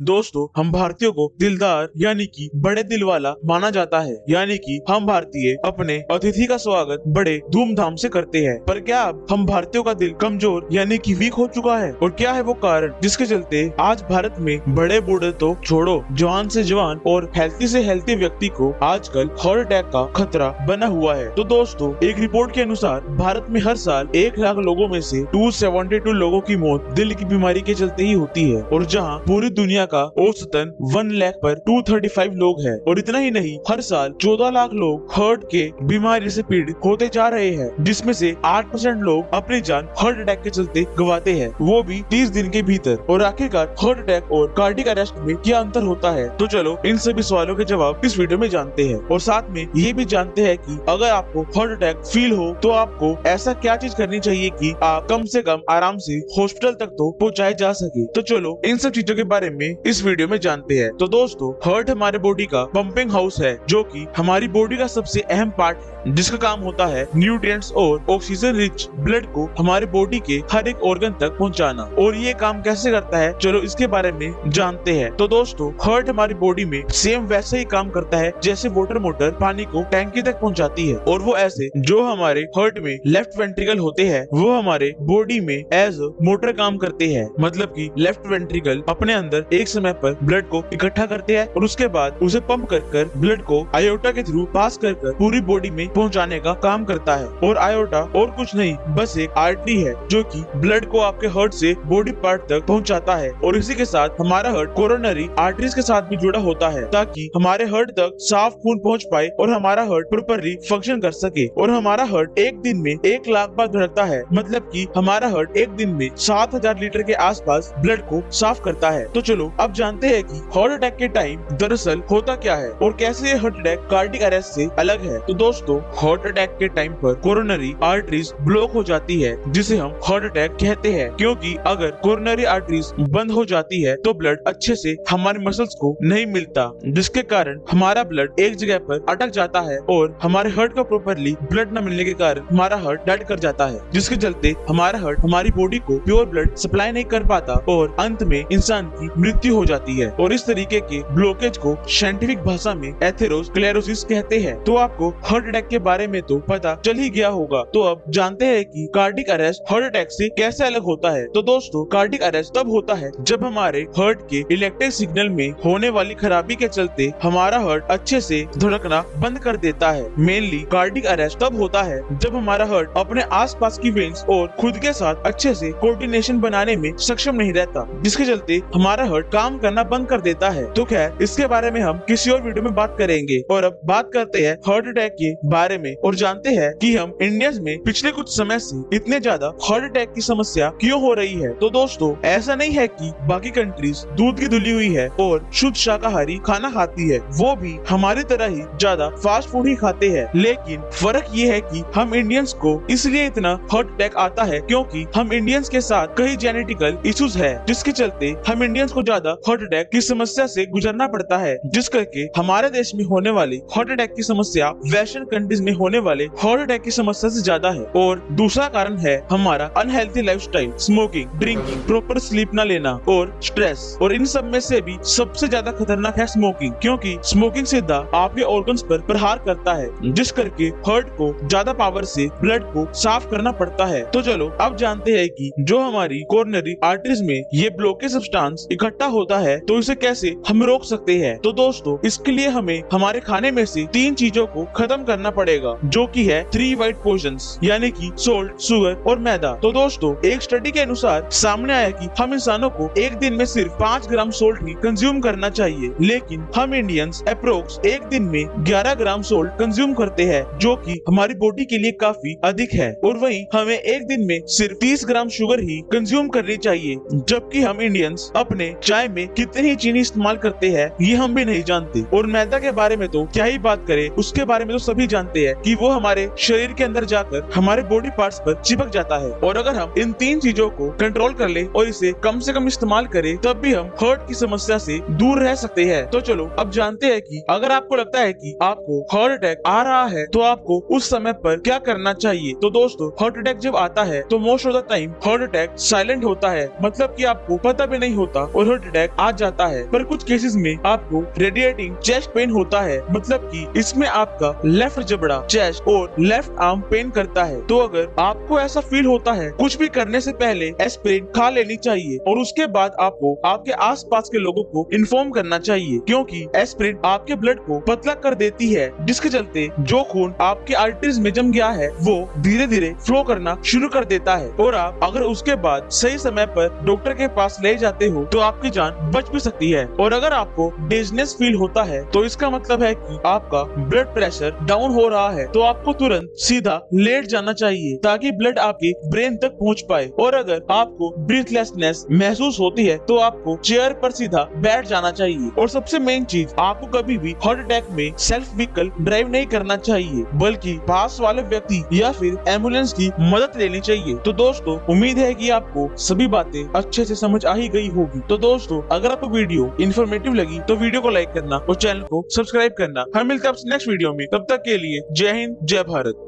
दोस्तों, हम भारतीयों को दिलदार यानी कि बड़े दिल वाला माना जाता है। यानी कि हम भारतीय अपने अतिथि का स्वागत बड़े धूमधाम से करते हैं। पर क्या अब हम भारतीयों का दिल कमजोर यानी कि वीक हो चुका है? और क्या है वो कारण जिसके चलते आज भारत में बड़े बूढ़े तो छोड़ो, जवान से जवान और हेल्थी से हेल्थी व्यक्ति को आजकल हार्ट अटैक का खतरा बना हुआ है। तो दोस्तों, एक रिपोर्ट के अनुसार भारत में हर साल 1 लाख लोगों में से 272 लोगों की मौत दिल की बीमारी के चलते ही होती है। और जहाँ पूरी दुनिया का औसतन 1 लाख पर 235 लोग हैं। और इतना ही नहीं, हर साल 14 लाख लोग हार्ट के बीमारी से पीड़ित होते जा रहे हैं, जिसमें से 8% लोग अपनी जान हार्ट अटैक के चलते गंवाते हैं, वो भी 30 दिन के भीतर। और आखिरकार हार्ट अटैक और कार्डियक अरेस्ट में क्या अंतर होता है? तो चलो इन सभी सवालों के जवाब इस वीडियो में जानते हैं। और साथ में ये भी जानते हैं कि अगर आपको हार्ट अटैक फील हो तो आपको ऐसा क्या चीज करनी चाहिए कि आप कम से कम आराम से हॉस्पिटल तक तो पहुंचाए जा सके। तो चलो इन सब चीजों के बारे में इस वीडियो में जानते हैं। तो दोस्तों, हार्ट हमारे बॉडी का पंपिंग हाउस है, जो कि हमारी बॉडी का सबसे अहम पार्ट है, जिसका काम होता है न्यूट्रिएंट्स और ऑक्सीजन रिच ब्लड को हमारे बॉडी के हर एक ऑर्गन तक पहुंचाना। और ये काम कैसे करता है, चलो इसके बारे में जानते हैं। तो दोस्तों, हार्ट हमारी बॉडी में सेम वैसे ही काम करता है जैसे वाटर मोटर पानी को टैंकी तक पहुंचाती है। और वो ऐसे जो हमारे हार्ट में लेफ्ट वेंट्रिकल होते हैं, वो हमारे बॉडी में एज मोटर काम करते हैं। मतलब कि लेफ्ट वेंट्रिकल अपने अंदर एक समय पर ब्लड को इकट्ठा करते हैं और उसके बाद उसे पंप कर ब्लड को आयोटा के थ्रू पास कर पूरी बॉडी में पहुंचाने का काम करता है। और आयोटा और कुछ नहीं, बस एक आर्टरी है जो कि ब्लड को आपके हार्ट से बॉडी पार्ट तक पहुंचाता है। और इसी के साथ हमारा हार्ट कोरोनरी आर्टरीज के साथ भी जुड़ा होता है, ताकि हमारे हार्ट तक साफ खून पहुंच पाए और हमारा हार्ट प्रॉपर्ली फंक्शन कर सके। और हमारा हार्ट एक दिन में 1 लाख बार धड़कता है, मतलब कि हमारा हार्ट एक दिन में 7000 लीटर के आसपास ब्लड को साफ करता है। तो चलो अब जानते हैं कि हार्ट अटैक के टाइम दरअसल होता क्या है और कैसे ये हार्ट अटैक कार्डियक अरेस्ट से अलग है। तो दोस्तों, हार्ट अटैक के टाइम पर कोरोनरी आर्टरीज ब्लॉक हो जाती है, जिसे हम हार्ट अटैक कहते हैं। क्योंकि अगर कोरोनरी आर्टरीज बंद हो जाती है तो ब्लड अच्छे से हमारे मसल्स को नहीं मिलता, जिसके कारण हमारा ब्लड एक जगह पर अटक जाता है और हमारे हार्ट को प्रॉपर्ली ब्लड न मिलने के कारण हमारा हार्ट डेड कर जाता है, जिसके चलते हमारा हार्ट हमारी बॉडी को प्योर ब्लड सप्लाई नहीं कर पाता और अंत में इंसान की मृत्यु हो जाती है। और इस तरीके के ब्लॉकेज को साइंटिफिक भाषा में एथेरोस्क्लेरोसिस कहते हैं। तो आपको हार्ट अटैक के बारे में तो पता चल ही गया होगा। तो अब जानते हैं कि कार्डियक अरेस्ट हार्ट अटैक से कैसे अलग होता है। तो दोस्तों, कार्डियक अरेस्ट तब होता है जब हमारे हार्ट के इलेक्ट्रिक सिग्नल में होने वाली खराबी के चलते हमारा हार्ट अच्छे से धड़कना बंद कर देता है। मेनली कार्डियक अरेस्ट तब होता है जब हमारा हार्ट अपने आसपास की वेन्स और खुद के साथ अच्छे से कोऑर्डिनेशन बनाने में सक्षम नहीं रहता, जिसके चलते हमारा हार्ट काम करना बंद कर देता है। तो खैर, इसके बारे में हम किसी और वीडियो में बात करेंगे। और अब बात करते हैं हार्ट अटैक के बारे में और जानते हैं कि हम इंडियंस में पिछले कुछ समय से इतने ज्यादा हार्ट अटैक की समस्या क्यों हो रही है। तो दोस्तों, ऐसा नहीं है कि बाकी कंट्रीज दूध की धुली हुई है और शुद्ध शाकाहारी खाना खाती है, वो भी हमारी तरह ही ज्यादा फास्ट फूड ही खाते हैं। लेकिन फर्क ये है कि हम इंडियंस को इसलिए इतना हार्ट अटैक आता है क्योंकि हम इंडियंस के साथ कई जेनेटिकल इश्यूज है, जिसके चलते हम इंडियंस को ज्यादा हार्ट अटैक की समस्या से गुजरना पड़ता है, जिस करके हमारे देश में होने वाली हार्ट अटैक की समस्या वेस्टर्न कंट्रीज में होने वाले हार्ट अटैक की समस्या से ज्यादा है। और दूसरा कारण है हमारा unhealthy lifestyle, smoking, drinking, proper sleep न लेना और स्ट्रेस। और इन सब में से भी सबसे ज्यादा खतरनाक है स्मोकिंग, क्योंकि स्मोकिंग सीधा आपके ऑर्गन्स पर प्रहार करता है, जिस करके हार्ट को ज्यादा पावर से ब्लड को साफ करना पड़ता है। तो चलो अब जानते हैं कि जो हमारी कोरोनरी आर्टरीज में ये ब्लॉकेज सब्सटेंस इकट्ठा होता है तो इसे कैसे हम रोक सकते हैं। तो दोस्तों, इसके लिए हमें हमारे खाने में से 3 चीजों को खत्म करना पड़ेगा, जो कि है 3 वाइट पॉइजन्स, यानी कि सोल्ट, शुगर और मैदा। तो दोस्तों, एक स्टडी के अनुसार सामने आया कि हम इंसानों को एक दिन में सिर्फ 5 ग्राम सोल्ट ही कंज्यूम करना चाहिए, लेकिन हम इंडियंस अप्रोक्स एक दिन में 11 ग्राम सोल्ट कंज्यूम करते हैं, जो कि हमारी बॉडी के लिए काफी अधिक है। और वहीं हमें एक दिन में सिर्फ 30 ग्राम शुगर ही कंज्यूम करनी चाहिए, जबकि हम इंडियंस अपने चाय में कितनी ही चीनी इस्तेमाल करते हैं ये हम भी नहीं जानते। और मैदा के बारे में तो क्या ही बात करें, उसके बारे में तो सभी जानते हैं कि वो हमारे शरीर के अंदर जाकर हमारे बॉडी पार्ट्स पर चिपक जाता है। और अगर हम इन 3 चीजों को कंट्रोल कर ले और इसे कम से कम इस्तेमाल करें, तब भी हम हार्ट की समस्या से दूर रह सकते हैं। तो चलो अब जानते हैं कि अगर आपको लगता है कि आपको हार्ट अटैक आ रहा है तो आपको उस समय पर क्या करना चाहिए। तो दोस्तों, हार्ट अटैक जब आता है तो most of the time heart attack silent होता है, मतलब कि आपको पता भी नहीं होता और हार्ट हार्ट अटैक आ जाता है। पर कुछ केसेस में आपको रेडिएटिंग चेस्ट पेन होता है, मतलब कि इसमें आपका लेफ्ट जबड़ा, चेस्ट और लेफ्ट आर्म पेन करता है। तो अगर आपको ऐसा फील होता है, कुछ भी करने से पहले एस्पिरिन खा लेनी चाहिए और उसके बाद आपको आपके आसपास के लोगों को इन्फॉर्म करना चाहिए, क्योंकि एस्पिरिन आपके ब्लड को पतला कर देती है, जिसके चलते जो खून आपके आर्टरीज में जम गया है वो धीरे धीरे फ्लो करना शुरू कर देता है। और आप अगर उसके बाद सही समय पर डॉक्टर के पास ले जाते हो तो आपकी जान बच भी सकती है। और अगर आपको डिजनेस फील होता है तो इसका मतलब है कि आपका ब्लड प्रेशर डाउन हो रहा है, तो आपको तुरंत सीधा लेट जाना चाहिए ताकि ब्लड आपके ब्रेन तक पहुंच पाए। और अगर आपको ब्रीथलेसनेस महसूस होती है तो आपको चेयर पर सीधा बैठ जाना चाहिए। और सबसे मेन चीज, आपको कभी भी हार्ट अटैक में सेल्फ व्हीकल ड्राइव नहीं करना चाहिए, बल्कि पास वाले व्यक्ति या फिर एम्बुलेंस की मदद लेनी चाहिए। तो दोस्तों, उम्मीद है कि आपको सभी बातें अच्छे से समझ आ ही गई होगी। तो दोस्तों, अगर आपको वीडियो इन्फॉर्मेटिव लगी तो वीडियो को लाइक करना और चैनल को सब्सक्राइब करना। हम मिलते हैं नेक्स्ट वीडियो में, तब तक के लिए जय हिंद, जय भारत।